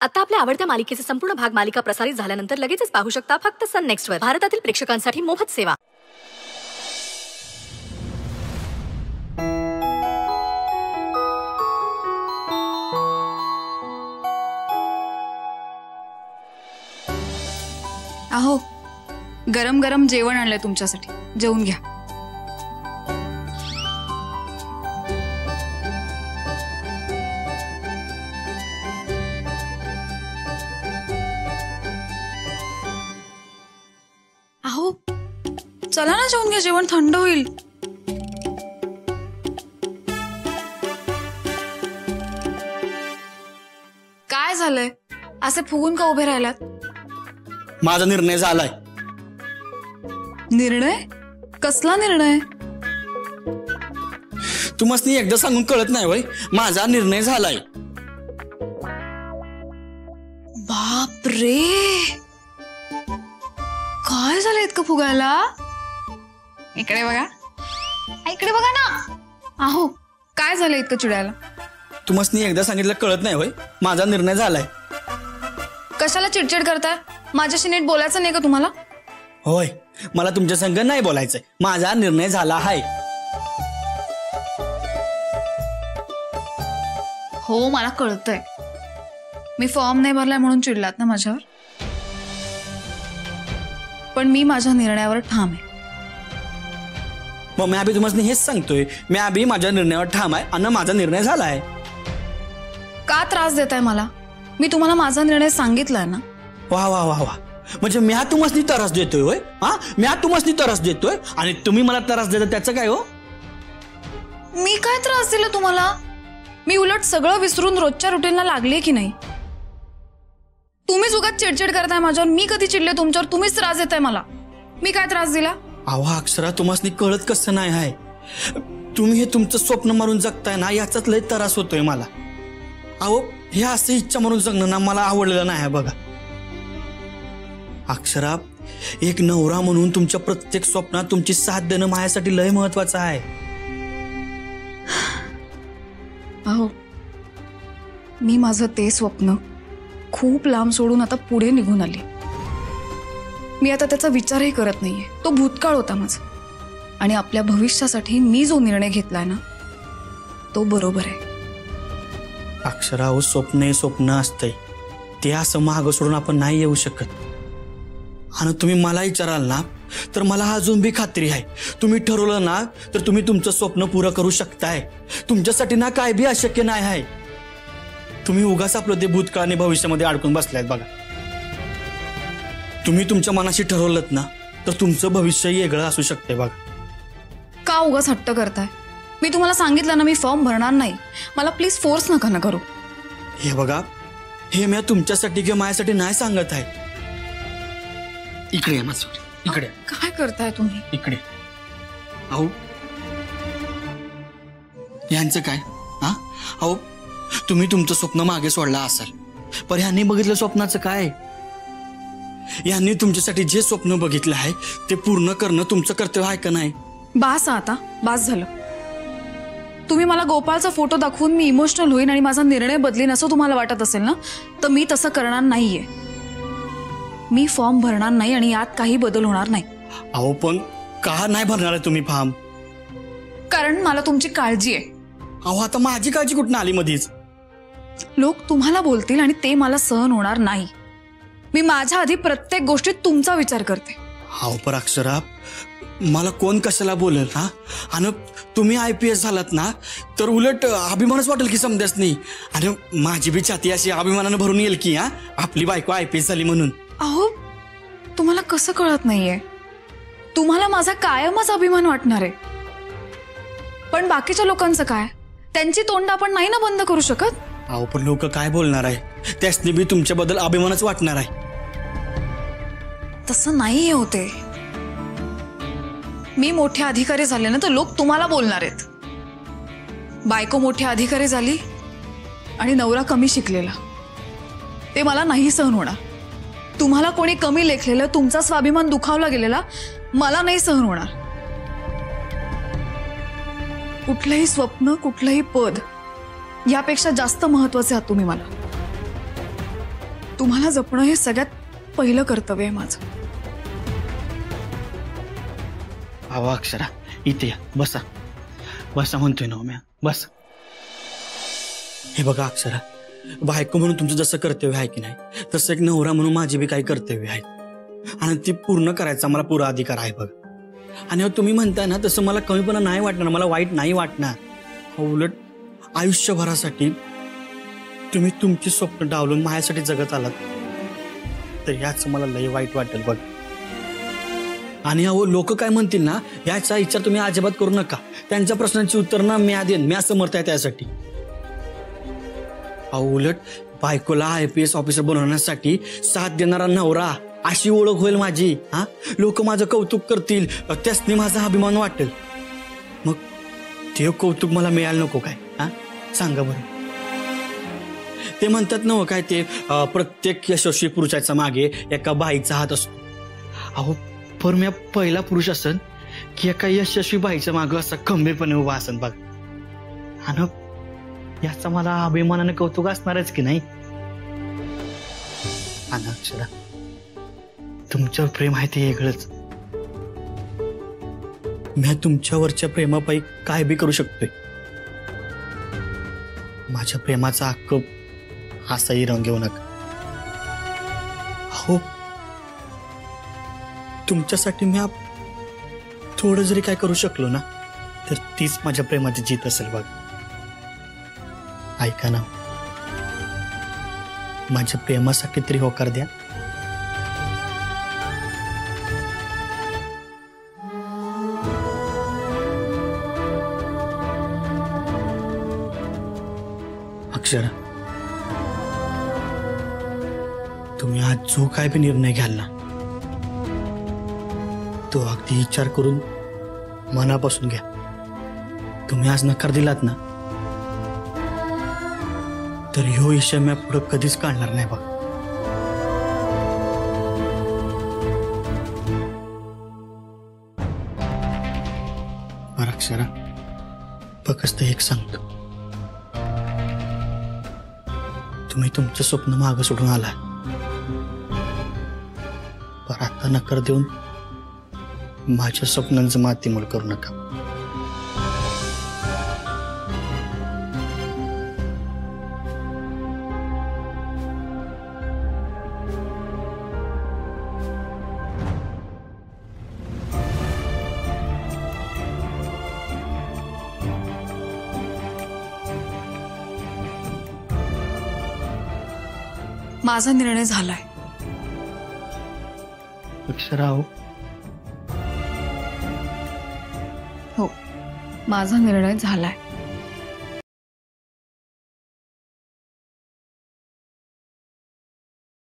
आता आपल्या आवडत्या मालिकेचे संपूर्ण भाग मालिका प्रसारित झाल्यानंतर लगेचच पाहू शकता फक्त सन नेक्स्ट वर. भारतातील प्रेक्षकांसाठी मोफत सेवा. अहो, गरम गरम जेवण आणलंय तुमच्यासाठी, जेवून घ्या. अहो चला ना, जेवून घ्या, जेवण थंड होईल. काय झालंय, असे फुगून का उभे राहिलात? माझा निर्णय झालाय. निर्णय? कसला निर्णय? तुम्हाला एकदा सांगून कळत नाही वय? माझा निर्णय झालाय. बाप रे, काय झालं इतकं फुगायला? इकडे बघा, इकडे बघा ना. अहो काय झालं इतकं चिडायला? तुम्हाला एकदा सांगितलं कळत नाही वय? माझा निर्णय झालाय. कशाला चिडचिड करताय? माझ्याशी नीट बोलायचं नाही का तुम्हाला? होय, मला तुमच्या संग नाही बोलायचंय. माझा निर्णय झाला आहे. हो मला कळतंय, मी फॉर्म नाही भरलाय म्हणून चिडलात ना माझ्यावर. पण मी माझ्या निर्णयावर ठाम आहे. मग मी अभि तुम्हाला हेच सांगतोय, मी अभि माझ्या निर्णयावर ठाम आहे आणि माझा निर्णय झालाय. का त्रास देताय मला? मी तुम्हाला माझा निर्णय सांगितलाय ना. वा वा वा वा, म्हणजे मी तुम्हाला त्रास देतोय होय? हा, मी तुम्हाला त्रास देतोय आणि तुम्ही मला त्रास देता, त्याचं काय हो? मी काय त्रास दिला तुम्हाला? मी उलट सगळं विसरून रोजच्या रुटीनला लागले की नाही? तुम्हीच उगाच चिडचिड करताय माझ्यावर. मी कधी चिडले तुमच्यावर? तुम्हीच त्रास देताय मला. मी काय त्रास दिला? अहो अक्षरा, तुम्हाला कळत कसं नाही आहे? तुम्ही हे तुमचं स्वप्न मारून जगताय ना, याचाच लय त्रास होतोय मला. अहो हे असं इच्छा म्हणून जगणं ना मला आवडलेलं नाही आहे बघा. अक्षरा, एक नवरा म्हणून तुमच्या प्रत्येक स्वप्नात तुमची साथ देणं माझ्यासाठी लय महत्वाचं आहे. अहो मी माझं ते स्वप्न खूप लांब सोडून आता पुढे निघून आले. मी आता त्याचा विचारही करत नाहीये. तो भूतकाळ होता माझा, आणि आपल्या भविष्यासाठी मी जो निर्णय घेतलाय ना तो बरोबर आहे. अक्षरा, हो स्वप्न असतंय, ते असं मागं सोडून आपण नाही येऊ शकत. आणि तुम्ही मला विचाराल ना तर मला अजून बी खात्री आहे, तुम्ही ठरवलं ना तर तुम्ही तुमचं स्वप्न पुरं करू शकताय. तुमच्यासाठी ना काय बी अशक्य नाही आहे. तुम्ही उगाच आपलं ते भूतकाळ आणि भविष्यामध्ये अडकून बसलायत बघा. तुम्ही तुमच्या मनाशी ठरवलंत ना तर तुमचं भविष्य वेगळं असू शकते बघा. का उगाच हट्ट करताय? मी तुम्हाला सांगितलं ना मी फॉर्म भरणार नाही. मला प्लीज फोर्स नका ना करू. हे बघा, हे मी तुमच्यासाठी किंवा माझ्यासाठी नाही सांगत आहे. इकडे या माझ्या, इकडे. काय करताय तुम्ही? इकडे. अहो यांचं काय? हा, अहो तुम्ही तुमचं स्वप्न मागे सोडला असाल, पण ह्यांनी बघितलं स्वप्नाचं काय? यांनी तुमच्यासाठी जे स्वप्न बघितलं आहे ते पूर्ण करणं तुमचं कर्तव्य आहे का नाही? बास आता, बास झालं. तुम्ही मला गोपाळचा फोटो दाखवून मी इमोशनल होईन आणि माझा निर्णय बदलीन असं तुम्हाला वाटत असेल ना, तर मी तसं करणार नाहीये. मी फॉर्म भरणार नाही आणि यात काही बदल होणार नाही. अहो पण का नाही भरणार आहे तुम्ही फॉर्म? कारण मला तुमची काळजी आहे. अहो आता माझी काळजी कुठून आली मध्येच? लोक तुम्हाला बोलतील आणि ते मला सहन होणार नाही. मी माझ्या आधी प्रत्येक गोष्टीत तुमचा विचार करते. अहो पर अक्षरा, मला कोण कशाला बोलेल? हा, आणि तुम्ही IPS झालात ना तर उलट अभिमानच वाटेल की समजाच नाही. आणि माझी बी छाती अशी अभिमानानं भरून येईल की हा आपली बायको IPS झाली म्हणून. अहो तुम्हाला कसं कळत नाहीये? तुम्हाला माझा कायमच अभिमान वाटणार आहे. पण बाकीच्या लोकांचं काय? त्यांची तोंड आपण नाही ना बंद करू शकत. अहो पण लोक काय बोलणार आहे? त्यासनी बी तुमच्याबद्दल अभिमानच वाटणार आहे. तसं नाहीये होते. मी मोठे अधिकारी झाले ना तर लोक तुम्हाला बोलणार आहेत. बायको मोठी अधिकारी झाली आणि नवरा कमी शिकलेला, ते मला नाही सहन होणार. तुम्हाला कोणी कमी लेखलेलं, तुमचा स्वाभिमान दुखावला गेलेला मला नाही सहन होणार. कुठलंही स्वप्न, कुठलंही पद यापेक्षा जास्त महत्त्वाचे आहात तुम्ही मला. तुम्हाला जपणं हे सगळ्यात पहिलं कर्तव्य आहे माझं. अहो अक्षरा, इथे या, बसा बसा म्हणतोय ना म्या, बस. हे बघा अक्षरा, बायको म्हणून तुमचं जसं कर्तव्य आहे की नाही, तसं एक नवरा म्हणून माझी बी काही कर्तव्य आहेत आणि ती पूर्ण करायचा मला पुरा अधिकार आहे बघ. आणि तुम्ही म्हणताय ना तसं मला कमीपणा नाही वाटणार, मला वाईट नाही वाटणार. उलट आयुष्यभरासाठी तुम्ही तुमची स्वप्न डावलून माझ्यासाठी जगत आलात तर याच मला लय वाईट वाटेल बघ. आणि अहो लोक काय म्हणतील ना याचा विचार तुम्ही अजिबात करू नका. त्यांच्या प्रश्नांची उत्तर ना मी देईन, मी असं मत आहे त्यासाठी. अहो उलट बायकोला IPS ऑफिसर बनवण्यासाठी साथ देणारा नवरा अशी ओळख होईल माझी. हा, लोक माझं कौतुक करतील, त्यासनी माझा अभिमान वाटेल. मग ते कौतुक मला मिळायला नको काय? हा सांगा बरं. ते म्हणतात ना काय ते प्रत्येक यशस्वी पुरुषाच्या मागे एका बाईचा हात असतो. अहो पर मी पहिला पुरुष असन की एका यशस्वी बाईच्या मागं असा खंबीरपणे उभा असन बघ. आणि याचा मला अभिमानाने कौतुक असणारच की नाही. आणि अक्षरा, तुमच्यावर प्रेम आहे ते वेगळंच. मी तुमच्यावरच्या प्रेमापायी काय बी करू शकतोय. माझ्या प्रेमाचा हक्क असाही रंग घेऊ नका. हो, तुमच्यासाठी मी थोडं जरी काय करू शकलो ना तर तीच माझ्या प्रेमाची जीत असेल बघ. ऐका ना, माझ्या प्रेमासाठी तरी होकार द्या. अक्षरा, तुम्ही आज जो काय बी निर्णय घ्याल ना तो अगदी विचार करून मनापासून घ्या. तुम्ही आज नकार दिलात ना तर ह्यो विषय मी पुढे कधीच काढणार नाही बघ. बरं अक्षरा, फक्त एक सांगतो, तुम्ही तुमचं स्वप्न मागं सोडून आला, पण आता नकार देऊन माझ्या स्वप्नांचं मातीमोल करू नका. माझा निर्णय झालाय. अक्षरा, हो, माझा निर्णय झालाय.